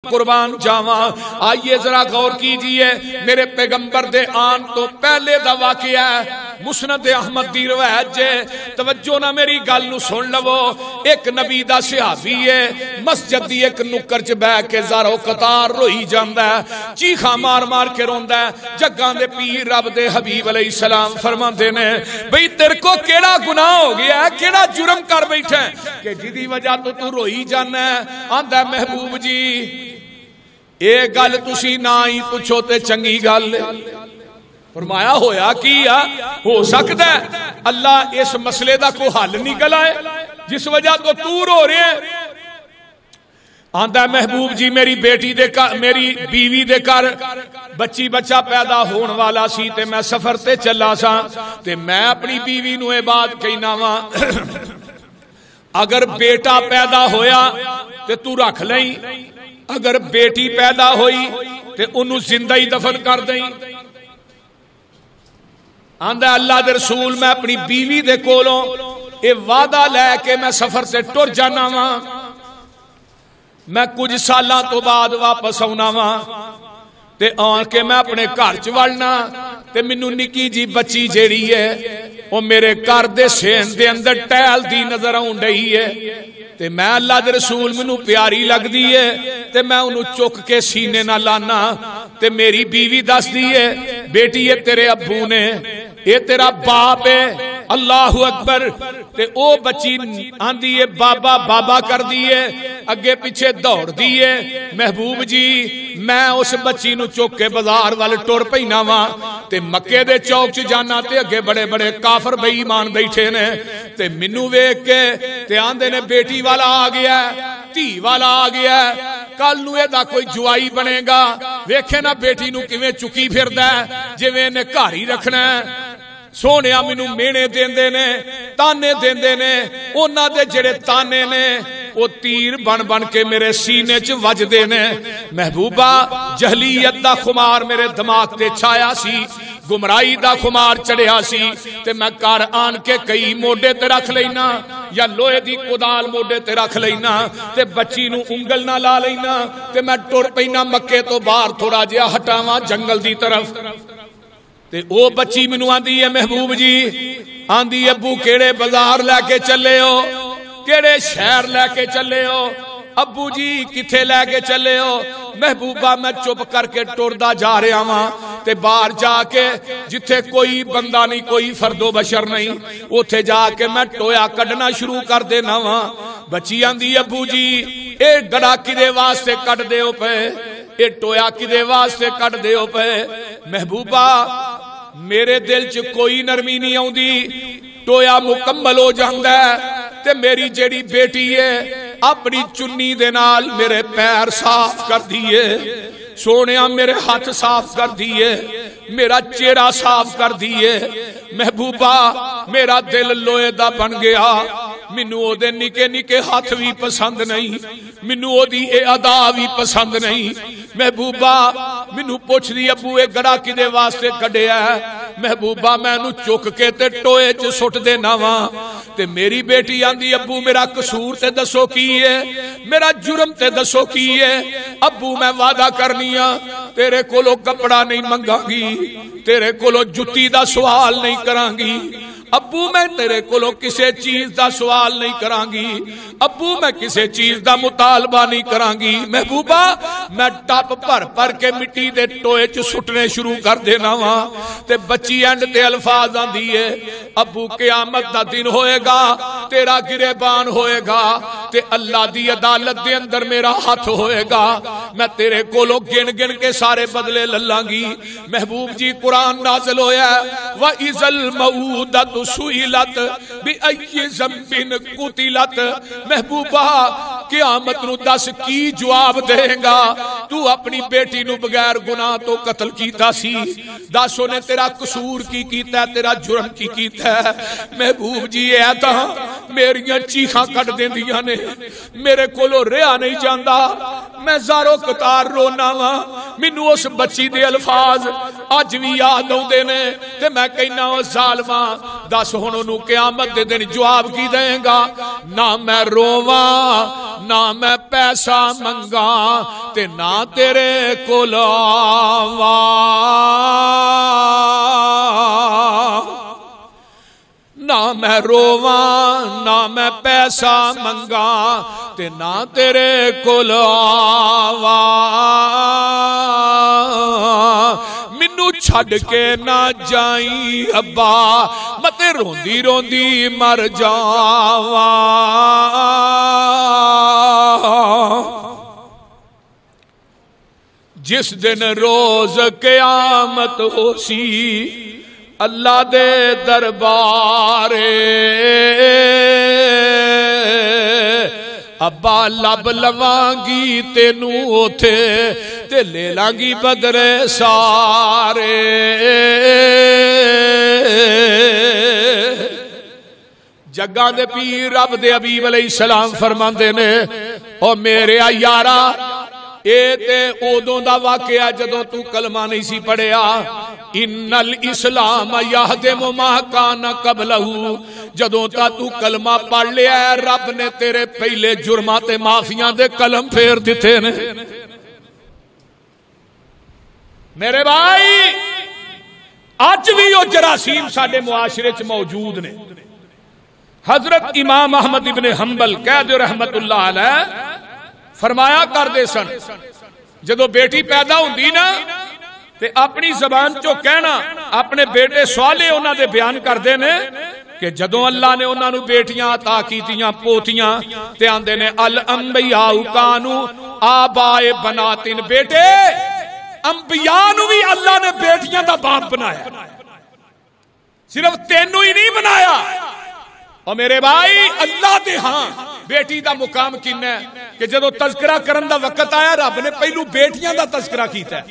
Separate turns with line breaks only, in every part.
قربان جاواں۔ آئیے ذرا غور کیجئے، میرے پیغمبر دے آن تو پہلے دا واقعہ ہے، مسند احمد دی روایت جے، توجہ نہ میری گل نو سن لو۔ ایک نبی دا صحابی ہے، مسجد دی ایک نکر چ بیٹھ کے زارو قطار روئی جاندا ہے، چیخاں مار مار کے روندا ہے۔ جگاں دے پیر رب دے حبیب علیہ السلام فرماندے نے، بھئی تیرے کو کیڑا گناہ ہو گیا ہے، کیڑا جرم کر بیٹھا ہے کہ جدی وجہ تو روئی جانا ہے؟ آندا محبوب جی اے گل تسی نہ ہی پوچھو تے چنگی گل۔ فرمایا ہویا کیا؟ ہو سکتا ہے اللہ اس مسئلے دا کو حل نکل آئے جس وجہ تو رو رہے ہیں۔ آندا محبوب جی میری بیٹی دے میری بیوی دے کر بچی بچہ پیدا ہون والا سی تے میں سفر تے چلا سا تے میں اپنی بیوی نو اے بات کہنا وا اگر بیٹا پیدا ہویا تے تو رکھ لیں، اگر بیٹی پیدا ہوئی تے انہوں زندہ ہی دفن کر دیں۔ آندہ اللہ دے رسول میں اپنی بیوی دے کولوں اے وعدہ لے کے میں سفر سے ٹر جانا وا، میں کچھ سالاں تو بعد واپس آنا وا تے آن کے میں اپنے گھر چ وڑنا تے مینوں نکی جی بچی جیڑی ہے او میرے گھر دے سین دے اندر ٹہل دی نظر آن رہی ہے تے میں اللہ دے رسول مینوں پیاری لگ دی ہے تے میں انہوں چک کے سینے نہ لانا تے میری بیوی دس دی ہے بیٹی یہ تیرے ابو نے، یہ تیرا باپ ہے، اللہ اکبر۔ تے او بچی آندی ہے بابا بابا کر دیئے، اگے پیچھے دوڑ دیئے۔ محبوب جی میں اس بچی نو چک کے بازار والے ٹور پینا وا تے مکے دے چوک چ جانا تے اگے بڑے بڑے کافر بے ایمان بیٹھے نے تے منو ویکھ کے تے آندے نے بیٹی والا آ گیا ہے، تھی والا آ گیا ہے، کل نو دا کوئی جوائی بنے گا، ویکھے نا بیٹی نو کیویں چکی پھردا ہے جویں نے گھر ہی رکھنا ہے۔ سونیا مینوں مینے دیندے نے، تانے دیندے نے، انہاں دے جڑے تانے نے وہ تیر بن بن کے میرے سینے چ وجدے نے۔ محبوبہ جہلیت دا خمار میرے دماغ تے چھایا سی، گمراہی دا خمار چڑھیا سی تے میں کار آن کے کئی موڈے تے رکھ لینا یا لوہے دی کدال موڈے تے رکھ لینا تے بچی نو انگل نہ لا لینا تے میں ٹر پینا مکے تو باہر تھوڑا جہا ہٹاواں جنگل دی طرف تے او بچی مینوں آندی ہے محبوب جی آندی ابو کیڑے بازار لے کے چلے ہو، کیڑے شہر لے کے چلے ہو، ابو جی کتھے لے کے چلے ہو؟ محبوبہ میں چپ کر کے ٹردا جا رہا ہاں تے باہر جا کے جتھے کوئی بندہ نہیں کوئی فرد و بشر نہیں اوتھے جا کے میں ٹویا کڈنا شروع کر دینا وا۔ بچی آندی ابو جی اے گڑا کدے واسطے کڈ دیو پے، اے ٹویا کدے واسطے کڈ دیو پے؟ محبوبہ میرے دل چ کوئی نرمی نہیں آوندی، ٹویا مکمل ہو جاندا ہے تے میری جیڑی بیٹی ہے اپنی چنی دے نال میرے پیر صاف کر دیئے، سونیا میرے ہاتھ صاف کر دیئے، میرا چہرہ صاف کر دیئے۔ محبوبہ میرا دل لوہے دا بن گیا، مینوں او دے نکے نکے ہاتھ بھی پسند نہیں، مینوں او دی اے ادا بھی پسند نہیں۔ محبوبہ مینوں پوچھ دی ابو اے گڑا کدے واسطے کڈیا ہے؟ محبوبہ میں نو چک کے تے ٹوئے چ سٹ دینا وا تے میری بیٹی آندی ابو میرا قصور تے دسو کی ہے، میرا جرم تے دسو کی ہے؟ ابو میں وعدہ کرنی ہاں تیرے کولو کپڑا نہیں منگا گی، تیرے کولو جتی دا سوال نہیں کراں گی، ابو میں تیرے کولو کسے چیز دا سوال نہیں کراں گی، ابو میں کسے چیز دا مطالبہ نہیں کراں گی۔ محبوبہ میں ٹپ پر پر کے مٹی دے ٹوئے چ سٹنے شروع کر دینا وا تے بچی اینڈ تے الفاظ آندی ہے ابو قیامت دا دن ہوئے گا تیرا گریبان ہوئے گا تے اللہ دی عدالت دے اندر میرا ہاتھ ہوئے گا، میں تیرے کولو گن گن کے سارے بدلے للاں گی۔ محبوب جی قرآن نازل ہویا ہے وَإِذَا الْمَوْءُودَةُ سُئِلَتْ بِأَيِّ ذَنبٍ قُتِلَتْ۔ محبوبہ قیامت نو دس کی جواب دے گا؟ تو اپنی بیٹی نو بغیر گناہ تو قتل کیتا سی، دسو نے تیرا قصور کی کیتا ہے، تیرا جرم کی کیتا ہے؟ محبوب جی اے تا میریاں چیخاں کٹ دیندیاں نے، میرے کولو رہا نہیں جاندا، میں زارو قطار رونا وا، مینوں اس بچی دے الفاظ اج بھی یاد آتے نے تے میں کہنا وہ ظالما دس ہن انہوں قیامت دے دن جواب کی دیں گا نہ میں روواں نہ میں پیسہ منگا تے نہ تیرے کول آواں نہ میں روواں نہ میں پیسہ منگا تے نہ تیرے کول آواں مینوں چھڈ کے نہ جائیں ابا میں روندی روندی مر جاواں جس دن روز قیامت ہو سی اللہ دے دربارے ابا لب لوانگی تینوں اوتھے تے لے لانگی بدرے سارے جگہ دے پیر رب دے حبیب علیہ السلام فرماندے نے او میرے یارا اے تے اودوں دا واقعہ جدوں تو کلمہ نہیں سی پڑھیا ان الاسلام یہدم ما کان قبلہ جدوں تا تو کلمہ پڑھ لیا ہے رب نے تیرے پہلے جرماں تے معافیاں دے قلم پھیر دیتے نے میرے بھائی آج بھی وہ جراثیم ساڈے معاشرے چ موجود نے حضرت امام احمد ابن حنبل قید رحمت اللہ علیہ فرمایا کر دے سن جدو بیٹی پیدا ہوندی نا تے اپنی زبان چو کہنا اپنے بیٹے سوالے انہاں دے بیان کر دے نے کہ جدو اللہ نے انہاں نو بیٹیاں عطا کیتیاں پوتیاں تے آندے نے الانبیاء کانوا آبائے بناتن بیٹے انبیاء نو بھی اللہ نے بیٹیاں دا باپ بنایا صرف تینوں ہی نہیں بنایا اور میرے بھائی اللہ دے ہاں بیٹی دا مقام کن ہے کہ جدو تذکرہ کرن دا وقت آیا رب نے پہلو بیٹیاں دا تذکرہ کیتا ہے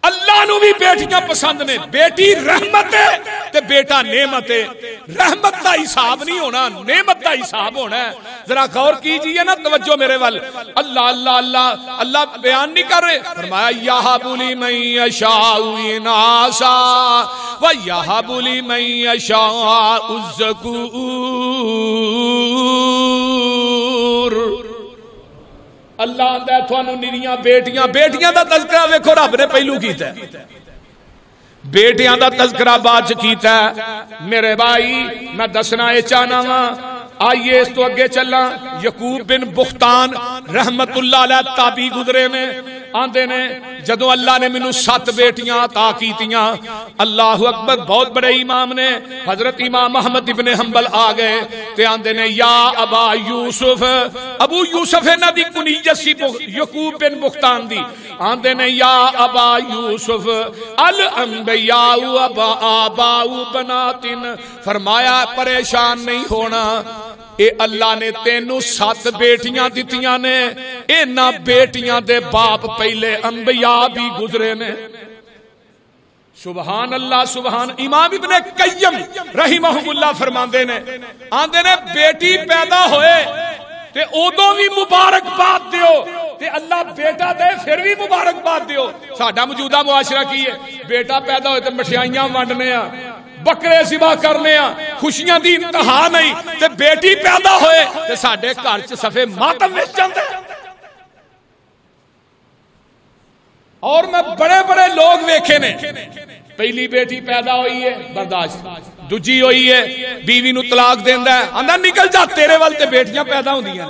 اللہ نو بھی بیٹیاں پسند نے بیٹی رحمت ہے تے بیٹا نعمت ہے رحمت دا حساب نہیں ہونا نعمت دا حساب ہونا ہے ذرا غور کیجئے نا توجہ میرے وال اللہ اللہ اللہ اللہ بیان نہیں کر رہے فرمایا یہب لمن یشاء اناسا و یہب لمن یشاء الذکور اللہ آندا ہے تھانو نریاں بیٹیاں دا تذکرہ ویکھو رب نے پہلو کیتا ہے بیٹیاں دا تذکرہ بعد کیتا ہے میرے بھائی میں دسنا اے چاہنا وا آئیے اس تو اگے چلنا یعقوب بن بختان رحمت اللہ علیہ تابعی گزرے نے آندے نے جدو اللہ نے منو 7 بیٹیاں عطا کیتیاں اللہ اکبر بہت بڑے امام نے حضرت امام احمد ابن حنبل آ گئے تے آندے نے یا ابا یوسف ابو یوسف ہے نا دی کنیت سی یعقوب بن بختان دی آندے نے یا ابا یوسف الانبیاء ابا آباء بناتن فرمایا پریشان نہیں ہونا اے اللہ نے تینوں 7 بیٹیاں دتیاں نے اینا بیٹیاں دے باپ پہلے انبیاء بھی گزرے نے سبحان اللہ سبحان امام ابن قیم رحمہ اللہ فرماندے نے آندے نے بیٹی پیدا ہوئے تے اودوں بھی مبارکباد دیو تے اللہ بیٹا دے پھر بھی مبارکباد دیو ساڈا موجودہ معاشرہ کی ہے بیٹا پیدا ہوئے تے مٹھائیاں ونڈنے آ بکرے ذبح کرنے آ خوشیاں دی انتہا نہیں تے بیٹی پیدا ہوئے تے ساڈے گھر چ صفے ماتم وچ جاندے اور میں بڑے بڑے لوگ ویکھے نے پہلی بیٹی پیدا ہوئی ہے برداشت دوجی ہوئی ہے بیوی نو طلاق دیندا ہے آندا نکل جا تیرے ول تے بیٹیاں پیدا ہوندیاں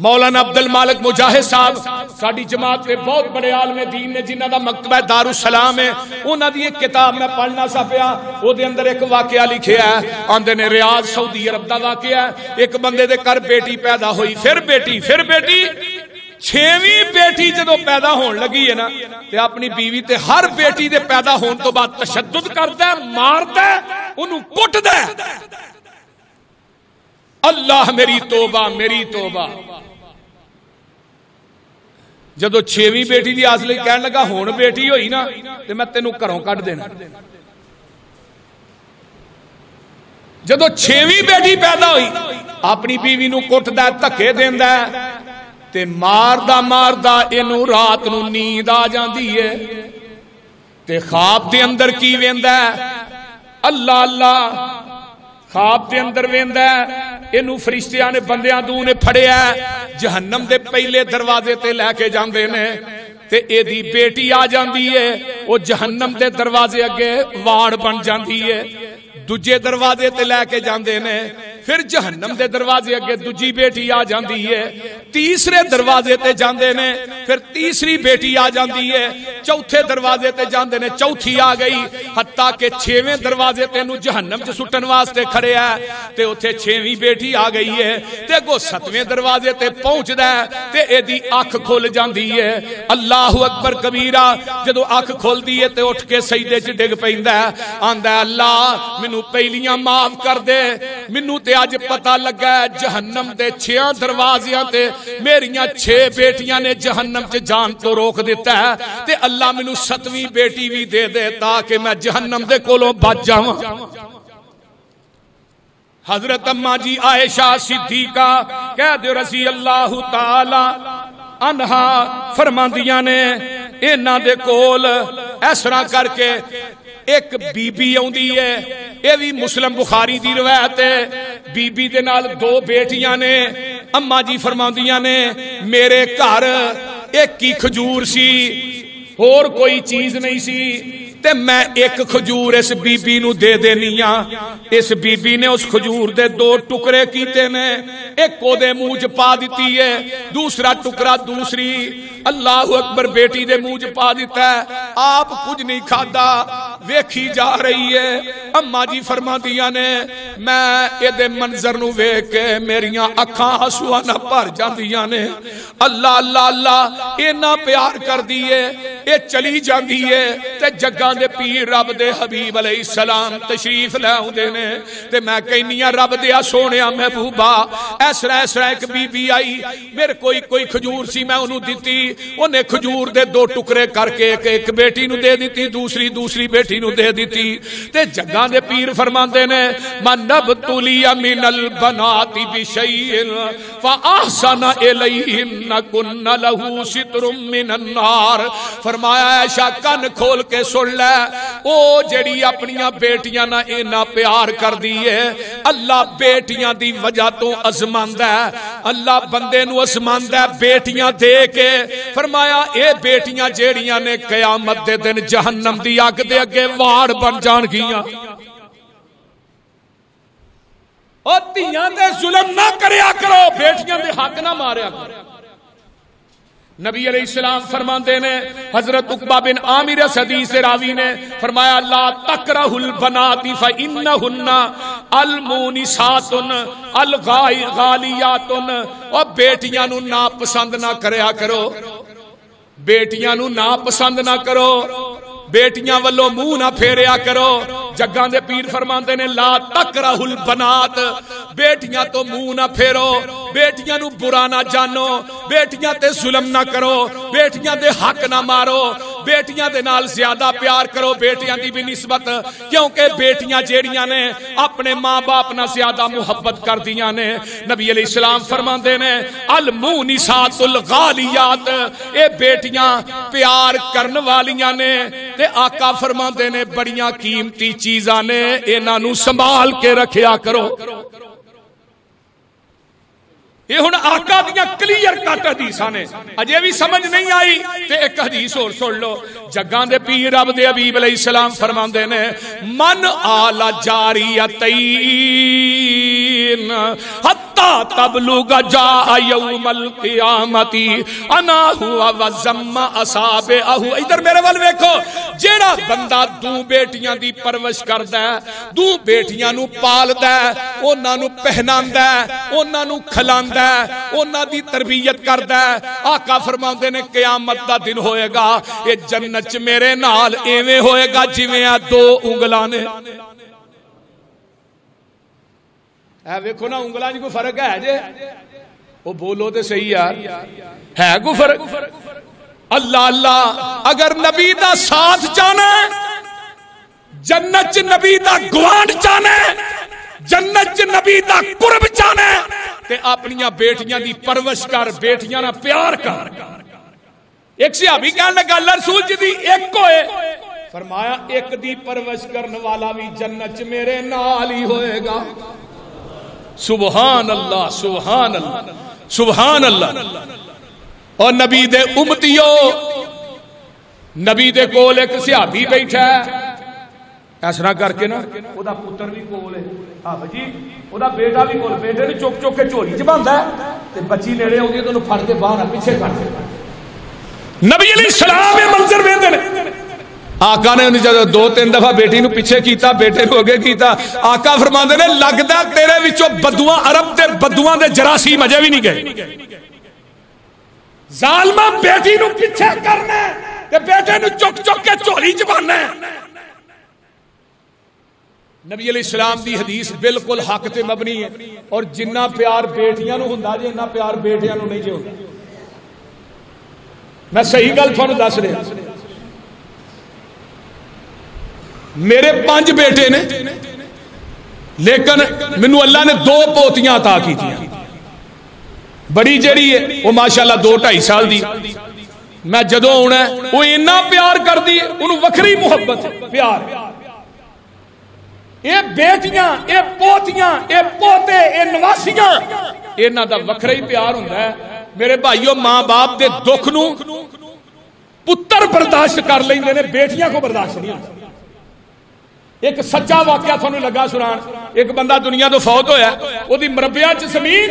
مولانا عبد المالک مجاہد صاحب ساڈی جماعت کے بہت بڑے عالم دین نے جنہاں دا مکتبہ دار السلام ہے انہاں دی ایک کتاب میں پڑھنا سا پیا او دے اندر ایک واقعہ لکھیا ہے آندے نے ریاض سعودی عرب دا واقعہ ہے ایک بندے دے گھر بیٹی پیدا ہوئی پھر بیٹی 6ویں بیٹی جدو پیدا ہون لگی ہے نا تے اپنی بیوی تے ہر بیٹی دے پیدا ہون تو بعد تشدد کردا ہے ماردا ہے اونوں کٹدا ہے اللہ میری توبہ جدو 6ویں بیٹی دی آس لئی کہن لگا ہون بیٹی ہوئی نا تے میں تینوں گھروں کڈ دینا جدو 6ویں بیٹی پیدا ہوئی اپنی بیوی نو کٹدا ہے دھکے دیندا ہے تے ماردا ماردا اینو رات نو نیند آ جاندی ہے تے خواب دے اندر کی ویندا ہے اللہ اللہ خواب دے اندر ویندا ہے اینو فرشتیاں نے بندیاں دو نے پھڑیا جہنم دے پہلے دروازے تے لے کے جاندے نے تے اے دی بیٹی آ جاندی ہے وہ جہنم دے دروازے اگے واڑ بن جاندی ہے دوجے دروازے تے لے کے جاندے نے پھر جہنم دے دروازے اگے دوجی بیٹی آ جاندی ہے تیسرے دروازے تے جاندے نے پھر تیسری بیٹی آ جاندی ہے چوتھے دروازے تے جاندے نے چوتھی آ گئی حتیٰ کہ چھویں دروازے تے نو جہنم چ سٹن واسطے کھڑے ہے تے اوتھے چھویں بیٹی آ گئی ہے تے گو ستویں دروازے تے پہنچدا ہے تے اے دی اکھ کھل جاندی ہے اللہ اکبر کبیرہ جدو اکھ کھلدی ہے تے اٹھ کے سجدے چ ڈگ پیندا ہے آندا ہے اللہ مینوں پہلیاں معاف کر دے مینوں تے آج پتہ لگا ہے جہنم دے 6 دروازیاں تے میریاں 6 بیٹیاں نے جہنم تے جان تو روک دیتا ہے تے اللہ مینوں 7ویں بیٹی بھی دے دے تاکہ میں جہنم دے کولوں بچ جاواں حضرت اماں جی عائشہ صدیقہ کہہ دے رضی اللہ تعالی عنہا فرماندیاں نے انہاں دے کول اس طرح کر کے ایک بی بی آندی ہے یہ بھی مسلم بخاری دی روایت ہے بی بی دے نال 2 بیٹیاں نے اماں جی فرماندیاں نے میرے گھر ایک ہی کھجور سی اور کوئی چیز نہیں سی تے میں ایک کھجور اس بی بی نو دے دینی ہاں اس بی بی نے اس کھجور دے 2 ٹکڑے کیتے نے ایک کو دے منہ چ پا دتی ہے دوسرا ٹکڑا دوسری اللہ اکبر بیٹی دے منہ چ پا دیتا ہے آپ کچھ نہیں کھادا ویکھی جا رہی ہے اماں جی فرماندیاں نے میں اے دے منظر نو ویکھ کے میریاں اکھاں ہسواں نہ بھر جاندیاں نے اللہ اللہ اللہ اینا پیار کر دیے اے چلی جاندی ہے تے جگاں دے پیر رب دے حبیب علیہ السلام تشریف لے اوندے نے تے میں کہنیاں رب دیا سونیا محبوبا ایسرا ایک بی بی آئی میرے کوئی کھجور سی میں انہوں دیتی انہیں کھجور دے 2 ٹکڑے کر کے ایک بیٹی نو دے دیتی دوسری بیٹی نو دے دیتی تے جگاں دے پیر فرماندے نے من نبتلی من البنات بشیء فاحسن الیہن کن لہ ستر من النار فرمایا عائشہ کن کھول کے سن لے او جڑی اپنیاں بیٹیاں نہ اینا پیار کر دیئے اللہ بیٹیاں دی وجہ تو ازماندہ ہے اللہ بندے نو ازماندہ ہے بیٹیاں دے کے فرمایا اے بیٹیاں جیڑیاں نے قیامت دے دن جہنم دی آگ دے اگے واڑ بن جان گیاں اور تیاں دے ظلم نہ کریا کرو بیٹیاں دے حق نہ ماریا کرو نبی علیہ السلام فرماندے نے حضرت عقبہ بن عامر حدیث راوی نے فرمایا لا تکرہ البنات فإنہن المونسات الغالیات اور بیٹیاں نو ناپسند نہ کریا کرو بیٹیاں نو ناپسند نہ کرو بیٹیاں والو منہ نہ پھیریا کرو جگاں دے پیر فرماندے نے لا تکرہ البنات بیٹیاں تو منہ نہ پھیرو بیٹیاں نو برا نہ جانو بیٹیاں تے ظلم نہ کرو بیٹیاں دے حق نہ مارو بیٹیاں دے نال زیادہ پیار کرو بیٹیاں دی بھی نسبت کیونکہ بیٹیاں جیڑیاں نے اپنے ماں باپ نہ زیادہ محبت کر دیاں نے نبی علیہ السلام فرماندے نے المونسات الغالیات اے بیٹیاں پیار کرن والیاں نے تے آقا فرماندے نے بڑیاں قیمتی چیزاں نے انہاں نو سنبھال کے رکھیا کرو یہ ہن آقا دیاں کلیئر کٹ حدیثاں نے اجے بھی سمجھ نہیں آئی تے ایک حدیث اور سن لو جگاں دے پیر رب دے حبیب علیہ السلام فرماندے نے من آل جاریتین حتی تبلغ جاء یوم القیامت انا ہوا وزم اصابعہ ادھر میرے وال ویکھو جیڑا بندہ 2 بیٹیاں دی پرورش کردا ہے 2 بیٹیاں نو پالدا ہے انہاں نو پہناندا ہے انہاں نو کھلاندا انہاں دی تربیت کردا ہے آقا فرماندے نے قیامت دا دن ہوئے گا یہ جنت چ میرے نال ایویں ہوئے گا جویں 2 انگلاں نے اے ویکھو نا انگلاں وچ کوئی فرق ہے جے او بولو تے صحیح یار ہے کوئی فرق اللہ اللہ اگر نبی دا ساتھ چاہنا ہے جنت چ نبی دا گوانڈ چاہنا ہے جنت چ نبی دا قرب چاہنا ہے تے اپنیاں بیٹیاں دی پرورش کر، بیٹیاں نہ پیار کر۔ ایک صحابی کہنے لگا اللہ رسول جی دی ایک ہوئے، فرمایا ایک دی پرورش کرنے والا بھی جنت میرے نال ہی ہوئے گا۔ سبحان اللہ سبحان اللہ سبحان اللہ۔ اور نبی دے امتیو، نبی دے کول ایک صحابی بیٹھا ہے، ایسا کر کے نا او دا پتر بھی کول ہے، ہاں جی او دا بیٹا بھی کول، بیٹے نے چک چک کے جھولی چ باندا ہے تے بچی نیڑے ہوندی تے اونوں پھڑ کے باہر پیچھے کر دے۔ نبی علیہ السلام یہ منظر ویندے نے، آقا نے جب 2-3 دفعہ بیٹی نو پیچھے کیتا، بیٹے نو اگے کیتا، آقا فرماندے نے لگدا تیرے وچوں بدواں عرب دے بدواں دے جراثیم اجے بھی نہیں گئے۔ ظالمہ بیٹی نو پیچھے کرنا تے بیٹے نو چک چک کے جھولی چ باننا۔ نبی علیہ السلام دی حدیث بالکل حق تے مبنی ہے، اور جنہ پیار بیٹیاں نو ہوندا جے اتنا پیار بیٹیاں نو نہیں جے ہوندا۔ میں صحیح گل تھانوں دس رہا، میرے 5 بیٹے نے، لیکن مینوں اللہ نے 2 پوتیاں عطا کی تھی۔ بڑی جڑی ہے وہ ماشاءاللہ 2-2.5 سال دی، میں جدوں آنا وہ اتنا پیار کر دی، انہوں وکھری محبت پیار۔ اے بیٹیاں، اے پوتیاں، اے پوتے، اے نواسیاں، انہاں دا وکھرا ہی پیار ہوندا ہے۔ میرے بھائیو ماں باپ دے دکھ نو پتر برداشت کر لیندے نے، بیٹیاں کو برداشت نہیں ہوتا۔ ایک سچا واقعہ تھانوں لگا سنان، ایک بندہ دنیا تو فوت ہویا، او دی مربیاں چ زمین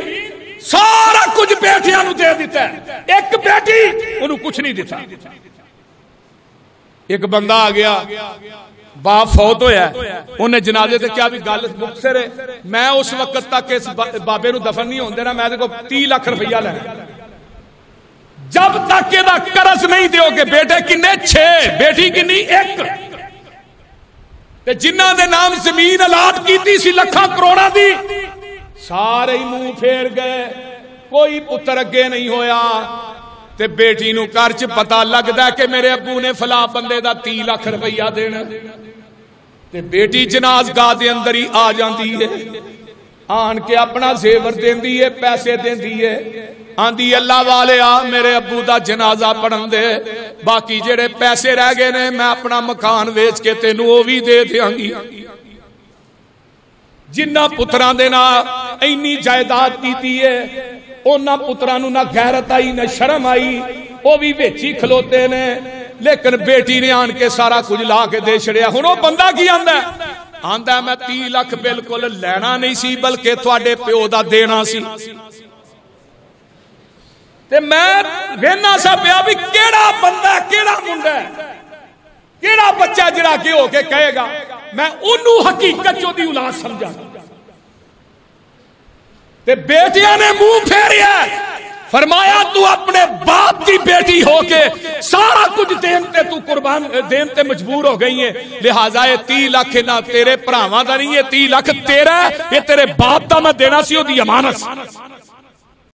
سارا کچھ بیٹیاں نو دے دیتا ہے، ایک بیٹی انہوں کچھ نہیں دیتا۔ ایک بندہ آ گیا، باپ فوت ہویا ہے، انہیں جنازے تے کیا بھی گل مختصر ہے، میں اس وقت تک اس بابے نو دفن نہیں ہوندے نا، میں دے کو 30 لاکھ روپیہ لینا، جب تک یہ دا قرض نہیں دیو گے۔ بیٹے کنے 6، بیٹی کنی 1، تے جنہ دے نام زمین الاٹ کیتی سی لکھاں کروڑاں دی، سارے ہی منہ پھیر گئے، کوئی پتر اگے نہیں ہویا۔ تے بیٹی نو گھر چ پتہ لگدا کہ میرے ابو نے فلاں بندے دا 30 لاکھ روپیہ دینا، تے بیٹی جنازگاہ دے اندر ہی آ جاندی ہے، آن کے اپنا زیور دیندی ہے، پیسے دیندی ہے، آندی اللہ والے آ میرے ابو دا جنازہ پڑھن دے، باقی جڑے پیسے رہ گئے نے میں اپنا مکان ویچ کے تینوں وہ بھی دے دیاں گی۔ جنہ پتران دے نا اینی جائیداد کیتی ہے، اونا پتران نو نہ غیرت آئی نہ شرم آئی، وہ بھی ویچی کھلوتے نے، لیکن بیٹی نے آن کے سارا کچھ لا کے دے چھڑیا۔ ہن وہ بندہ کی آندا ہے؟ آندا ہے میں 30 لاکھ بالکل لینا نہیں سی بلکہ تواڈے پیو دا دینا سی۔ تے میں وینا سا پیا بھی کیڑا بندہ کیڑا منڈا ہے، کیڑا بچہ جڑا کہ ہو کے کہے گا میں انہوں حقیقت جو دی اولاد سمجھا۔ تے بیٹیاں نے منہ پھیریا، فرمایا تو اپنے باپ کی بیٹی ہو کے سارا کچھ دین تے تو قربان دین تے مجبور ہو گئی ہے، لہٰذا یہ 30 لاکھ نہ تیرے بھراواں دا نہیں، یہ 30 لاکھ تیرا ہے، یہ تیرے باپ دا میں دینا سی، وہ دی امانت۔